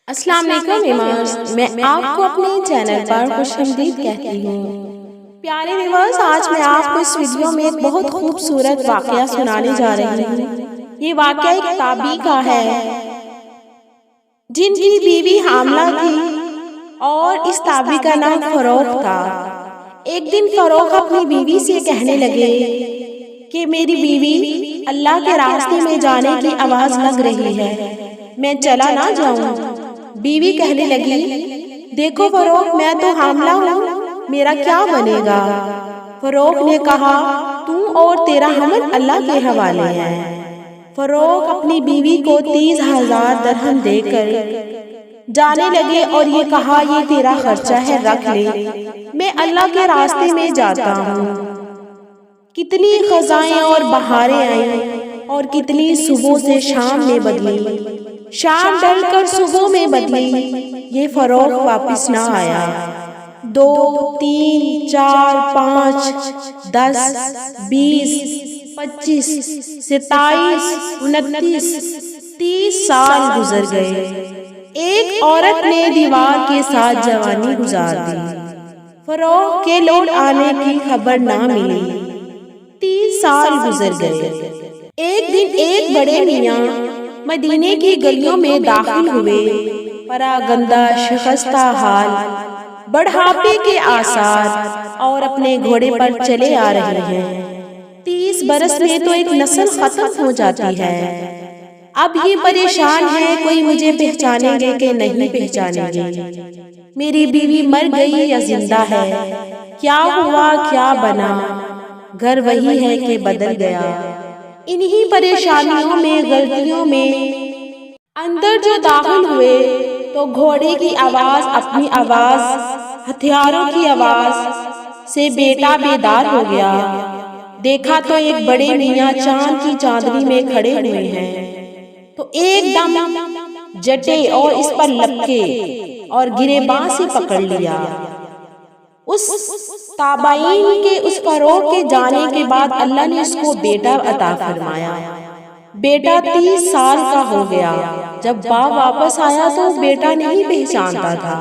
السلام علیکم ویورز، میں آپ کو اپنے چینل پر خوش آمدید کہتی ہوں۔ پیارے ویورز، آج میں آپ کو اس ویڈیو میں ایک بہت خوبصورت واقعہ سنانے جا رہی ہوں۔ یہ واقعہ ایک تابعی کا ہے جن کی بیوی حاملہ تھی اور اس تابعی کا نام فروخ تھا۔ ایک دن فروخ اپنی بیوی سے کہنے لگے کہ میری بیوی، اللہ کے راستے میں جانے کی آواز لگ رہی ہے، میں چلا نہ جاؤں؟ بیوی کہنے لگی، دیکھو فروخ، میں تو حاملہ ہوں، میرا کیا بنے گا؟ فروخ نے کہا، تو اور تیرا حمل اللہ کے حوالے ہے۔ فروخ اپنی بیوی کو 30,000 درہم دے کر جانے لگے اور یہ کہا، یہ تیرا خرچہ ہے، رکھ لے، میں اللہ کے راستے میں جاتا ہوں۔ کتنی خزائیں اور بہاریں آئیں اور کتنی صبح سے شام میں بدلی، شام ڈل کر صبح میں بدلی، یہ فروخ واپس نہ آیا۔ 2 3 4 5 10 20 25 27 29 30 سال گزر گئے۔ ایک عورت نے دیوار کے ساتھ جوانی گزار دی، فروخ کے لوٹ آنے کی خبر نہ ملی۔ 30 سال گزر گئے۔ ایک دن ایک بڑے میاں مدینے کی گلیوں میں داخل ہوئے، پراگندہ، شکستہ حال، بڑھاپے کے آثار، اور اپنے گھوڑے پر چلے آ رہے ہیں۔ 30 برس میں تو ایک نسل ختم ہو جاتی ہے۔ اب یہ پریشان ہے، کوئی مجھے پہچانیں گے کہ نہیں پہچانیں گے؟ میری بیوی مر گئی یا زندہ ہے؟ کیا ہوا، کیا بنا؟ گھر وہی ہے کہ بدل گیا؟ انہی پریشانیوں میں، غلطیوں میں اندر جو داخل ہوئے تو گھوڑے کی آواز، اپنی آواز، ہتھیاروں کی آواز سے بیٹا بیدار ہو گیا۔ دیکھا تو ایک بڑے میاں چاند کی چاندنی میں کھڑے ہوئے ہیں، تو ایک دم جٹے اور اس پر لپکے اور گریباں سے پکڑ لیا۔ اس تابعین کے، اس فروخ کے جانے کے بعد اللہ نے اس کو بیٹا عطا فرمایا۔ بیٹا 30 سال کا ہو گیا۔ جب باپ واپس آیا تو بیٹا نہیں پہچانتا تھا۔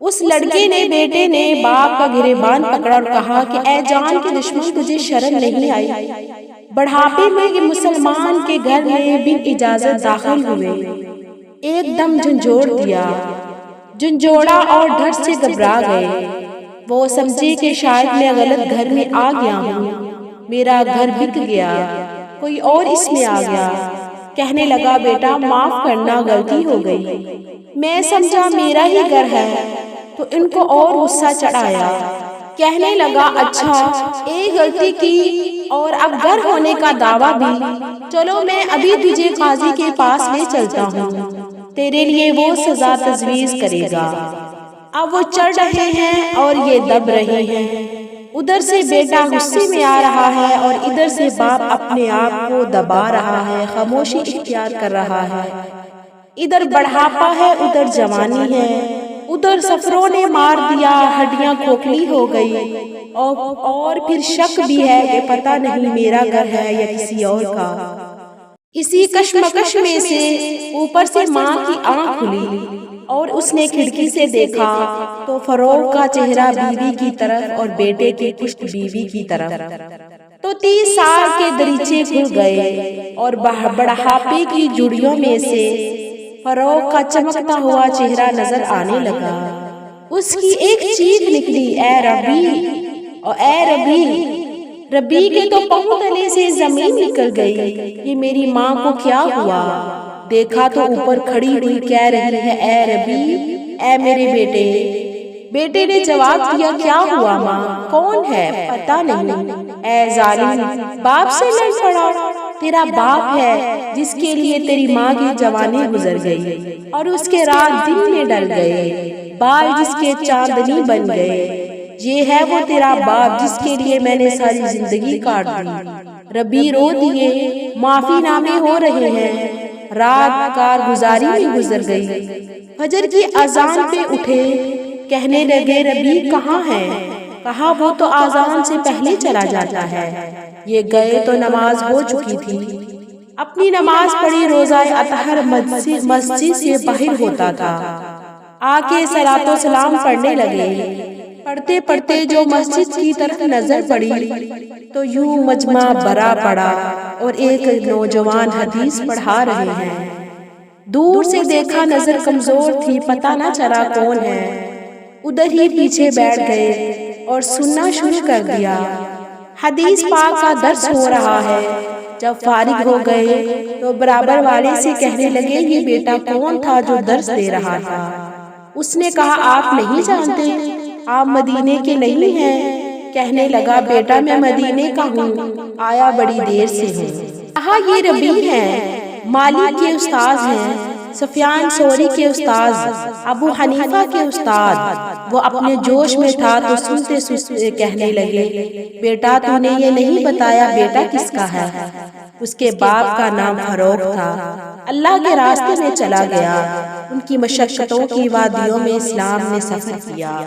اس لڑکے نے، بیٹے نے باپ کا گریبان پکڑا اور کہا کہ اے جان کے دشمن، تجھے شرم نہیں آئی؟ بڑھاپے میں یہ مسلمان کے گھر میں بن اجازت داخل ہوئے، ایک دم جھنجھوڑ دیا، جھنجھوڑا اور ڈر سے گھبرا گئے۔ وہ سمجھے کہ شاید میں غلط گھر میں آ گیا ہوں، میرا گھر بک گیا، کوئی اور اس میں آ گیا۔ کہنے لگا، بیٹا معاف کرنا، غلطی ہو گئی، میں سمجھا میرا ہی گھر ہے۔ تو ان کو اور غصہ چڑھایا۔ کہنے لگا، اچھا، ایک غلطی کی اور اب گھر ہونے کا دعویٰ بھی، چلو میں ابھی تجھے قاضی کے پاس لے چلتا ہوں، تیرے لیے وہ سزا تجویز کرے گا۔ اب وہ چڑھ رہے ہیں اور یہ دب رہے ہیں۔ ادھر سے بیٹا غصے میں آ رہا ہے اور ادھر سے باپ اپنے آپ کو دبا رہا ہے، خاموشی اختیار کر رہا ہے۔ ادھر بڑھاپا ہے، ادھر جوانی ہے، ادھر سفروں نے مار دیا، ہڈیاں کھوکھلی ہو گئی، اور پھر شک بھی ہے کہ پتہ نہیں میرا گھر ہے یا کسی اور کا۔ اسی کشمکش میں سے اوپر سے ماں کی آنکھ کھلی اور اس نے کھڑکی سے دیکھا تو فروخ کا چہرہ بیوی کی طرف اور بیٹے کی پشت بیوی کی طرف۔ تو 30 سال کے دریچے کھل گئے اور بڑھاپے کی جڑیوں میں سے فروخ کا چمکتا ہوا چہرہ نظر آنے لگا۔ اس کی ایک چیخ نکلی، اے ربی، اے ربی! ربی کے تو پاؤں تلے سے زمین نکل گئی، یہ میری ماں کو کیا ہوا؟ دیکھا تو اوپر کھڑی ہوئی کہہ رہی ہے، اے ربی، اے میرے بیٹے! بیٹے نے جواب دیا، کیا ہوا ماں؟ کون ہے؟ پتہ نہیں۔ اے ظالم، باپ سے لڑ پڑا۔ تیرا باپ ہے جس کے لیے تیری ماں کی جوانی گزر گئی اور اس کے رات دن میں ڈل گئے، بال جس کے چاندنی بن گئے، یہ ہے وہ تیرا باپ جس کے لیے میں نے ساری زندگی کاٹ دی۔ ربی رو دیے، معافی نامے ہو رہے ہیں، رات کارگزاری میں گزر گئی۔ فجر کی اذان پہ اٹھے، کہنے لگے، ربی کہاں ہے؟ کہا، وہ تو اذان سے پہلے چلا جاتا ہے، یہ گئے تو نماز ہو چکی تھی۔ اپنی نماز پڑھی، روزہ اطہر مسجد سے باہر ہوتا تھا، آ کے صلاۃ و سلام پڑھنے لگے۔ پڑھتے پڑھتے جو مسجد کی طرف نظر پڑی تو یوں مجمع بھرا پڑا اور ایک نوجوان حدیث پڑھا رہے ہیں۔ دور سے دیکھا، نظر کمزور تھی، پتہ نہ چلا کون ہے۔ ادھر ہی پیچھے بیٹھ گئے اور سننا شروع کر دیا۔ حدیث پاک کا درس ہو رہا ہے۔ جب فارغ ہو گئے تو برابر والے سے کہنے لگے، یہ بیٹا کون تھا جو درس دے رہا تھا؟ اس نے کہا، آپ نہیں جانتے؟ آپ مدینے کے نہیں ہیں؟ کہنے لگا، بیٹا میں مدینے کا ہوں، آیا بڑی دیر سے ہوں۔ کہا، یہ ربیع ہیں، مالک کے استاذ ہیں، سفیان ثوری کے استاذ، ابو حنیفہ کے استاد۔ وہ اپنے جوش میں تھا تو سنتے سنتے کہنے لگے، بیٹا تو نے یہ نہیں بتایا بیٹا کس کا ہے؟ اس کے باپ کا نام فروخ تھا، اللہ کے راستے میں چلا گیا، ان کی مشقتوں کی وادیوں میں اسلام نے سفر کیا۔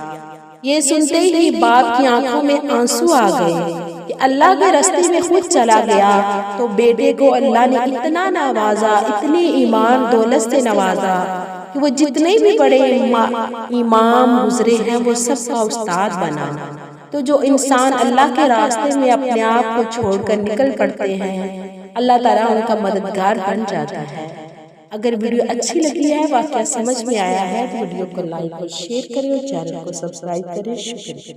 یہ سنتے ہی باپ کی آنکھوں میں آنسو آ گئے کہ اللہ کے راستے میں خود چلا گیا تو بیٹے کو اللہ نے اتنا نوازا، اتنی ایمان دولت سے نوازا کہ وہ جتنے بھی بڑے امام گزرے ہیں وہ سب کا استاد بنا۔ تو جو انسان اللہ کے راستے میں اپنے آپ کو چھوڑ کر نکل پڑتے ہیں، اللہ تعالیٰ ان کا مددگار بن جاتا ہے۔ اگر ویڈیو اچھی لگی ہے، واقعہ سمجھ میں آیا ہے تو ویڈیو کو لائک اور شیئر کریں اور چینل کو سبسکرائب کریں۔ شکریہ۔